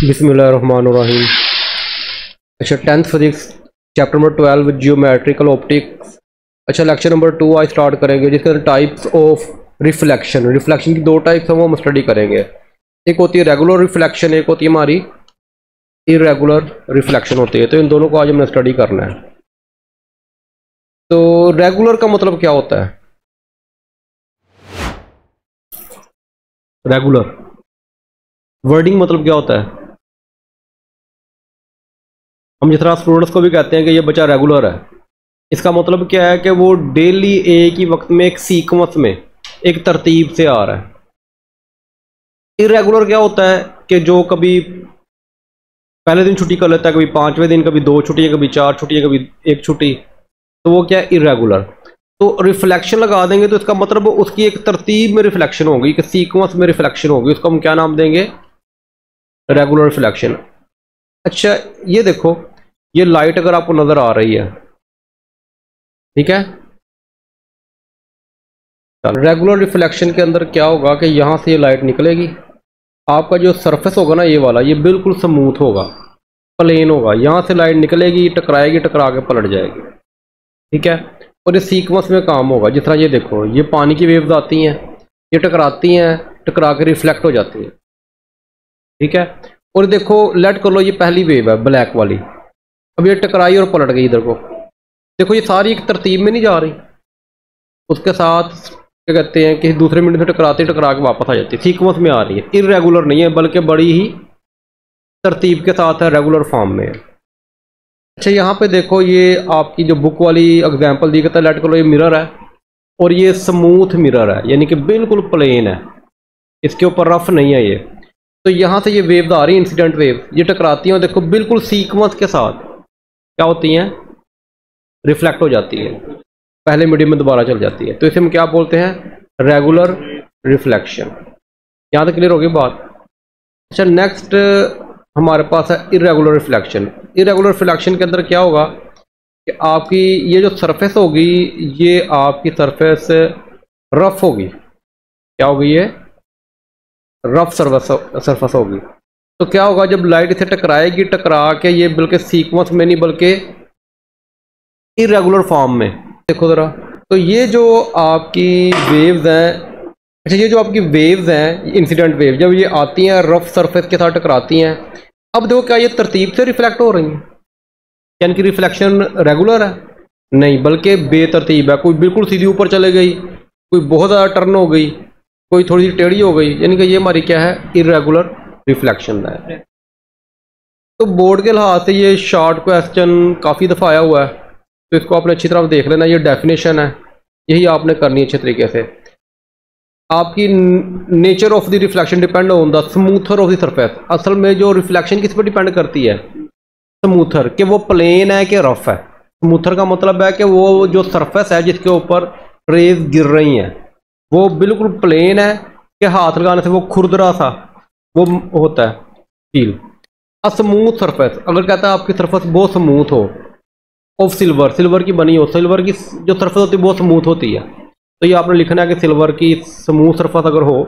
बिस्मिल्लाहिर्रहमानिर्रहीम। अच्छा, 10th physics chapter number 12 geometrical optics. अच्छा, लेक्चर नंबर 2 आज स्टार्ट करेंगे, जिसके अंदर टाइप्स ऑफ रिफ्लेक्शन। रिफ्लेक्शन की दो टाइप्स हैं, वो हम स्टडी करेंगे। एक होती है रेगुलर रिफ्लेक्शन, एक होती है हमारी इरेगुलर रिफ्लेक्शन होती है। तो इन दोनों को आज हमने स्टडी करना है। तो रेगुलर का मतलब क्या होता है? रेगुलर वर्डिंग मतलब क्या होता है? हम जिस तरह स्टूडेंट्स को भी कहते हैं कि ये बच्चा रेगुलर है, इसका मतलब क्या है कि वो डेली एक ही वक्त में एक सीक्वेंस में एक तरतीब से आ रहा है। इरेगुलर क्या होता है कि जो कभी पहले दिन छुट्टी कर लेता है, कभी 5वें दिन, कभी 2 छुट्टियां, कभी 4 छुट्टियां, कभी 1 छुट्टी। तो वो क्या है? इरेगुलर। तो रिफ्लेक्शन लगा देंगे तो इसका मतलब उसकी एक तरतीब में रिफ्लेक्शन होगी, एक सीक्वेंस में रिफ्लेक्शन होगी। उसको हम क्या नाम देंगे? Regular reflection. अच्छा, ये देखो, ये लाइट अगर आपको नजर आ रही है, ठीक है, रेगुलर रिफ्लेक्शन के अंदर क्या होगा कि यहां से ये लाइट निकलेगी, आपका जो सरफेस होगा ना ये वाला, ये बिल्कुल स्मूथ होगा, प्लेन होगा। यहां से लाइट निकलेगी, टकराएगी, टकरा के पलट जाएगी, ठीक है। और ये सीक्वेंस में काम होगा। जिस तरह ये देखो, ये पानी की वेव्स आती हैं, ये टकराती हैं, टकरा के रिफ्लेक्ट हो जाती है, ठीक है। और देखो, लेट कर लो, ये पहली वेव है ब्लैक वाली, अब ये टकराई और पलट गई इधर को। देखो, ये सारी एक तरतीब में नहीं जा रही, उसके साथ क्या कहते हैं कि दूसरे मिनट से टकराते टकरा के वापस आ जाती है, सीक्वेंस में आ रही है। इरेगुलर नहीं है, बल्कि बड़ी ही तरतीब के साथ है, रेगुलर फॉर्म में है। अच्छा, यहाँ पे देखो, ये आपकी जो बुक वाली एग्जांपल दी कहता है, लेट कर लो ये मिरर है और ये स्मूथ मिरर है, यानी कि बिल्कुल प्लेन है, इसके ऊपर रफ नहीं है ये। तो यहाँ से ये वेव्स आ रही है, इंसिडेंट वेव, ये टकराती हैं, देखो बिल्कुल सीक्वेंस के साथ क्या होती हैं? रिफ्लेक्ट हो जाती है, पहले मीडियम में दोबारा चल जाती है। तो इसे हम क्या बोलते हैं? Regular reflection. यहाँ तक क्लियर होगी बात? अच्छा, नेक्स्ट हमारे पास है इरेगुलर रिफ्लेक्शन। इरेगुलर रिफ्लेक्शन के अंदर क्या होगा कि आपकी ये जो सरफेस होगी, ये आपकी सरफेस रफ होगी। क्या होगी? ये रफ सरफेस होगी। तो क्या होगा, जब लाइट इसे टकराएगी, टकरा के ये बल्कि सीक्वेंस में नहीं बल्कि इरेगुलर फॉर्म में, देखो ज़रा। तो ये जो आपकी वेव्स हैं, अच्छा, ये जो आपकी वेव्स हैं, इंसिडेंट वेव, जब ये आती हैं रफ सरफेस के साथ टकराती हैं, अब देखो क्या ये तरतीब से रिफ्लेक्ट हो रही हैं? यानी कि रिफ्लेक्शन रेगुलर है? नहीं, बल्कि बेतरतीब है। कोई बिल्कुल सीधी ऊपर चले गई, कोई बहुत ज़्यादा टर्न हो गई, कोई थोड़ी सी टेढ़ी हो गई, यानी कि ये हमारी क्या है? इरेगुलर रिफ्लेक्शन है। तो बोर्ड के लिहाज से ये शॉर्ट क्वेश्चन काफ़ी दफ़ा आया हुआ है, तो इसको आपने अच्छी तरह देख लेना। ये डेफिनेशन है, यही आपने करनी है अच्छे तरीके से। आपकी nature of the reflection depend on the smoother of the surface. असल में जो रिफ्लेक्शन किस पर डिपेंड करती है? स्मूथर, कि वो प्लेन है कि रफ है। स्मूथर का मतलब है कि वो जो सरफेस है जिसके ऊपर रेज गिर रही हैं, वो बिल्कुल प्लेन है कि हाथ लगाने से वो खुरदरा सा वो होता है फील। स्मूथ सरफेस, अगर कहता है आपकी सरफेस बहुत स्मूथ हो, ऑफ सिल्वर, सिल्वर की बनी हो, सिल्वर की जो सरफेस होती है बहुत स्मूथ होती है, तो ये आपने लिखना है कि सिल्वर की स्मूथ सरफेस अगर हो,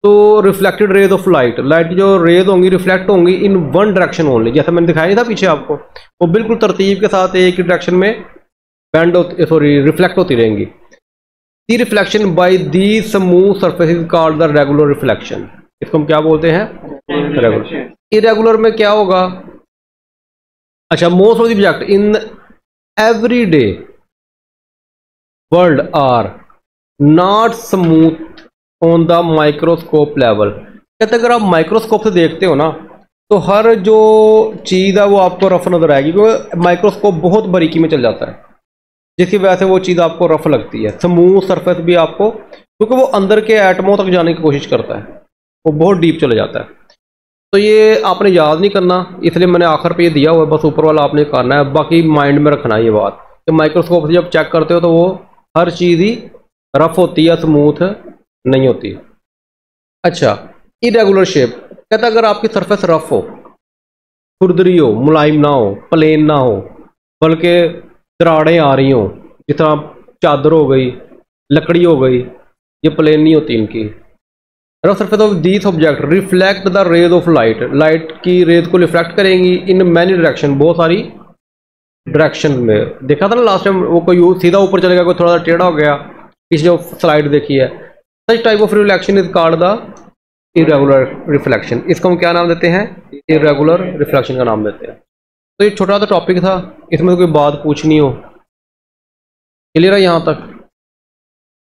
तो reflected raise of light, light की जो रेज होंगी रिफ्लेक्ट होंगी इन वन डायरेक्शन ओनली। जैसे मैंने दिखाया नहीं था पीछे आपको, वो बिल्कुल तरतीब के साथ एक ही डायरेक्शन में बेंड होती, सॉरी, रिफ्लेक्ट होती रहेंगी। The reflection by the smooth surface is called the regular reflection. इसको हम क्या बोलते हैं? रेगुलर। इरेगुलर में क्या होगा? अच्छा, most of the object in everyday world are not smooth on the microscope level। कहते अगर आप माइक्रोस्कोप से देखते हो ना, तो हर जो चीज़ है वो आपको रफ नजर आएगी, क्योंकि माइक्रोस्कोप बहुत बारीकी में चल जाता है, जिसकी वजह से वो चीज़ आपको रफ लगती है। स्मूथ सरफेस भी आपको, क्योंकि वो अंदर के एटमों तक जाने की कोशिश करता है, वो बहुत डीप चले जाता है। तो ये आपने याद नहीं करना, इसलिए मैंने आखिर पे ये दिया हुआ है, बस ऊपर वाला आपने करना है, बाकी माइंड में रखना है ये बात कि माइक्रोस्कोप से जब चेक करते हो तो वो हर चीज़ ही रफ होती है, स्मूथ नहीं होती। अच्छा, इरेगुलर शेप, कहता अगर आपकी सरफेस रफ हो, खुरदरी हो, मुलायम ना हो, प्लेन ना हो, बल्कि दराड़ें आ रही हों, जिस तरह चादर हो गई, लकड़ी हो गई, ये प्लेन नहीं होती इनकी, rough surface of these object reflect the rays of light, light की रेज को रिफ्लेक्ट करेंगी इन मैनी डायरेक्शन, बहुत सारी डायरेक्शन में। देखा था ना लास्ट टाइम, वो कोई सीधा ऊपर चलेगा, कोई थोड़ा सा टेढ़ा हो गया, इस जो स्लाइड देखी है। Such type of reflection is called the irregular reflection. इसको हम क्या नाम देते हैं? इरेगुलर रिफ्लेक्शन का नाम देते हैं। तो ये छोटा सा टॉपिक था, इसमें कोई बात पूछनी हो, क्लियर है यहाँ तक?